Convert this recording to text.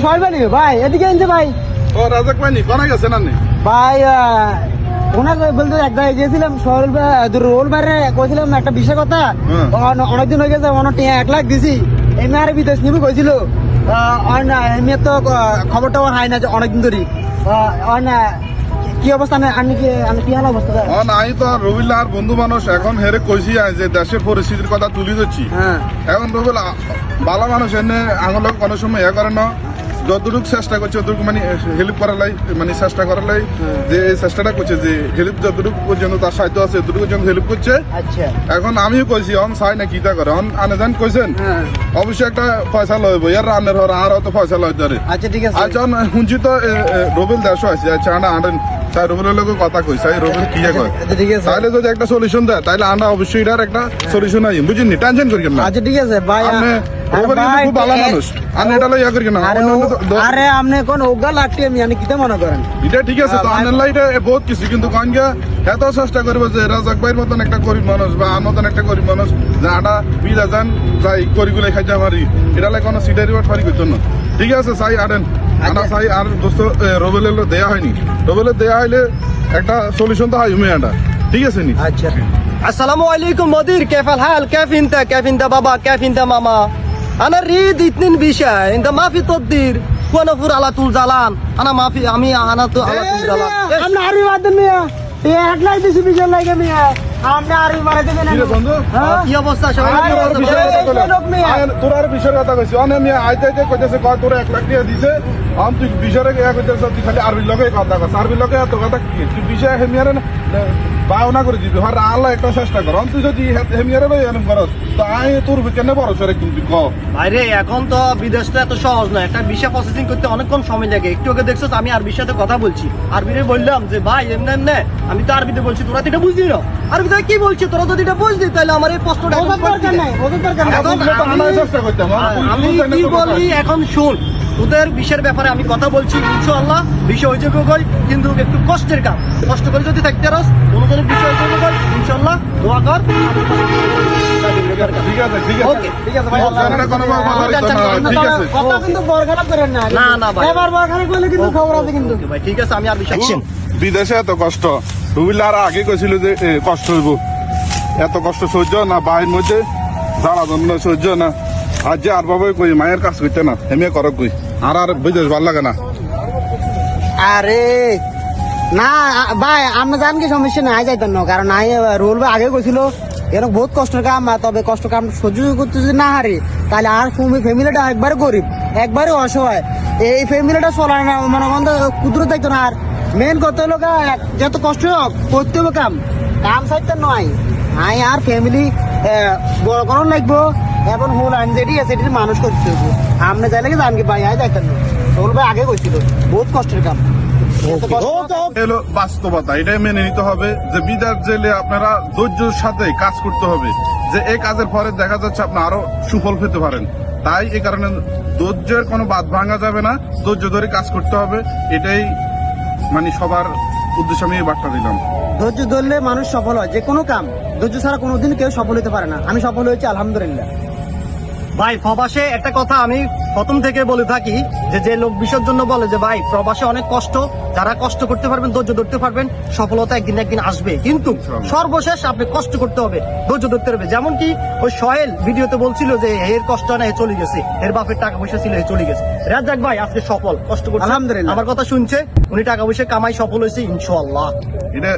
সবাই বানি ভাই এদিকে আনছে ভাই। ও রাজাক বানি কোনা গেছেন আপনি? ভাই ওনাকে বলতে এক জায়গায় গিয়েছিলাম রোল বাইরে কইছিলাম একটা বিষয় কথা। অনেকদিন হয়ে গেছে, 1 লাখ দিছি। এমনি আর বিদেশ নিবে কইছিল। এমনি তো খবর টবর হয় না অনেকদিন ধরে। কি অবস্থা আমি কি হাল অবস্থা? নাই তো রবিল আর বন্ধু মানুষ এখন হেরে কইছি যে দেশের পরিস্থিতির কথা তুলি দিচ্ছি। এখন রবিল বালা মানুষ এনে আঙুল কোনো সময় ইয়ে করে না, যতটুকু চেষ্টা করছে ততটুকু মানে হেল্প করালাই, মানে চেষ্টা করালাই যে এই চেষ্টাটা করছে যে হেল্প যতটুকু পর্যন্ত তার সাহায্য আছে ততটুকু পর্যন্ত হেল্প করছে। আচ্ছা এখন আমিও কইছি অন চাই না কিতা করে অন আনে যান কইছেন অবশ্যই একটা পয়সা লইব ইয়ার রান্নার হর আর তো পয়সা লই ধরে। আচ্ছা ঠিক আছে। আচ্ছা শুনছি তো রবিল দেশ আছে। আচ্ছা আনা আনেন তাই রবিলের লোক কথা কই চাই রবিল কি কয় তাহলে যদি একটা সলিউশন দেয় তাহলে আমরা অবশ্যই এটার একটা সলিউশন আই বুঝিনি, টেনশন করিয়েন না। আচ্ছা ঠিক আছে ভাই। খুব ভালো মানুষ আমি এটা লইয়া করি না। আরে আপনি কোন ওগা লাগতে আমি কিতা মনে করেন এটা ঠিক আছে তো আনের লাইটে বহুত কিছু কিন্তু কন গিয়া এত চেষ্টা করবো যে রাজাক ভাইয়ের মতন একটা গরিব মানুষ বা আমার মতন একটা গরিব মানুষ যে আটা বিলা যান যাই করিগুলো খাইতে পারি এটা লাগে কোনো সিটারি বাট ফারি করতো না। ঠিক আছে চাই আনেন আনা চাই। আর দোস্ত রবেলের দেয়া হয়নি, রবেলের দেয়া হইলে একটা সলিউশন তো হয় মেয়াটা। ঠিক আছে নি? আচ্ছা السلام عليكم مدير، كيف الحال؟ كيف انت بابا؟ كيف انت ماما؟ انا اريد 2 بيشة، انت ما في تقدير وانا فور على طول زعلان. انا ما في انا تو على طول زعلان. আমরা আরবি বাদ দেন মিয়া। 1 লাখ দিছি বিজন লাগে মিয়া। আমরা আরবি মারা দেবেন না। কি রে বন্ধু? কি অবস্থা সবাই? তোর আর বিষয়ের কথা কইছি অনে আমি আইতে কইতেছে কয় তোর 1 লাখ টাকা দিছে আম তুই বিষয়ে ইয়া কইতেছ তুই খালি আরবি লগে কথা কস আরবি লগে এত কথা কি তুই বিষয় হেমিয়ারে বাউনা করে দিবি হর আল্লাহ একটা চেষ্টা কর তুই যদি হেমিয়ারে লই এরকম করস তো আই তোর কেন বড় সরে কিন্তু ক ভাইরে এখন তো বিদেশ তো এত সহজ না, একটা ভিসা প্রসেসিং করতে অনেকক্ষণ সময় লাগে। একটু আগে দেখছো আমি আরবির সাথে কথা বলছি, আরবিতে বললাম যে ভাই এমনি এমনি, আমি তো আরবিতে বলছি তোরা তো এটা বুঝলি না। আরবিতে কি বলছি তোরা যদি এটা বুঝলি তাহলে আমার এই প্রশ্নটা দরকার নাই, দরকার নাই। চেষ্টা করতাম আমি কি বলি এখন শুন, তোদের বিষয়ের ব্যাপারে আমি কথা বলছি ইনশাআল্লাহ বিষয় হয়ে যাবে কই, কিন্তু একটু কষ্টের কাম, কষ্ট করে যদি থাকতে পারস অনুদানের বিষয় হয়ে যাবে কই ইনশাআল্লাহ দোয়া কর। ঠিক আছে ঠিক আছে ওকে ঠিক আছে ভাই, ঠিক আছে কথা কিন্তু বরখারাপ করেন না। না না ভাই, এবার বরখারাপ করলে কিন্তু খবর আছে কিন্তু। ওকে ভাই ঠিক আছে, আমি আর বিষয় বিদেশে এত কষ্ট রুবিল আর আগে কইছিল যে কষ্ট হইব, এত কষ্ট সহ্য না বাইরের মধ্যে জ্বালা যন্ত্রণা সহ্য না। আজ যে আর বাবা কই মায়ের কাজ করতে না এমনি করক কই আর বিদেশ ভাল লাগে না। আরে না ভাই আমরা জান কি সমস্যা নাই যাইতেন না, কারণ নাই রোল ভাই আগে কইছিল এরকম বহুত কষ্টের কাম, তবে কষ্ট কাম সহ্য করতে যদি না হারি তাহলে আর ফ্যামিলিটা একবারে গরিব একবারে অসহায়, এই ফ্যামিলিটা চলায় না, মানে কুদরত থাকতো না। আর মেন কথা হলো যত কষ্ট হোক করতে হবে কাম, কাম সাইডটা নয় আই আর ফ্যামিলি বড় করার লাগবো এবং হোল আইন যেটি আছে সেটি মানুষ করতে হবে। আমরা যাই লাগে জানকি ভাই আয় যাইতেন না, রোল ভাই আগে কইছিল বহুত কষ্টের কাম। এলো বাস্তবতা, এটাই মেনে নিতে হবে যে বিদেশ জেলে আপনারা ধৈর্যের সাথে কাজ করতে হবে, যে এই কাজের পরে দেখা যাচ্ছে আপনি আরো সুফল পেতে পারেন। তাই এই কারণে ধৈর্যের কোনো বাদ ভাঙা যাবে না, ধৈর্য ধরে কাজ করতে হবে। এটাই মানে সবার উদ্দেশ্যে আমি এই বার্তা দিলাম। ধৈর্য ধরলে মানুষ সফল হয়, যে কোনো কাম ধৈর্য ছাড়া কোনোদিন কেউ সফল হতে পারে না। আমি সফল হয়েছি আলহামদুলিল্লাহ। ভাই প্রবাসে একটা কথা আমি প্রথম থেকে বলে থাকি যে লোক বিষয়ের জন্য বলে যে ভাই প্রবাসে অনেক কষ্ট, যারা কষ্ট করতে পারবেন ধৈর্য ধরতে পারবেন সফলতা একদিন না একদিন আসবে, কিন্তু সর্বশেষ আপনি কষ্ট করতে হবে, ধৈর্য ধরতে হবে। যেমন কি ওই সোহেল ভিডিওতে বলছিল যে এর কষ্ট না এ চলে গেছে, এর বাপের টাকা পয়সা ছিল এ চলে গেছে। রাজ্জাক ভাই আজকে সফল, কষ্ট করছে আলহামদুলিল্লাহ। আমার কথা শুনছে, উনি টাকা পয়সা কামাই সফল হয়েছে ইনশাআল্লাহ। এটা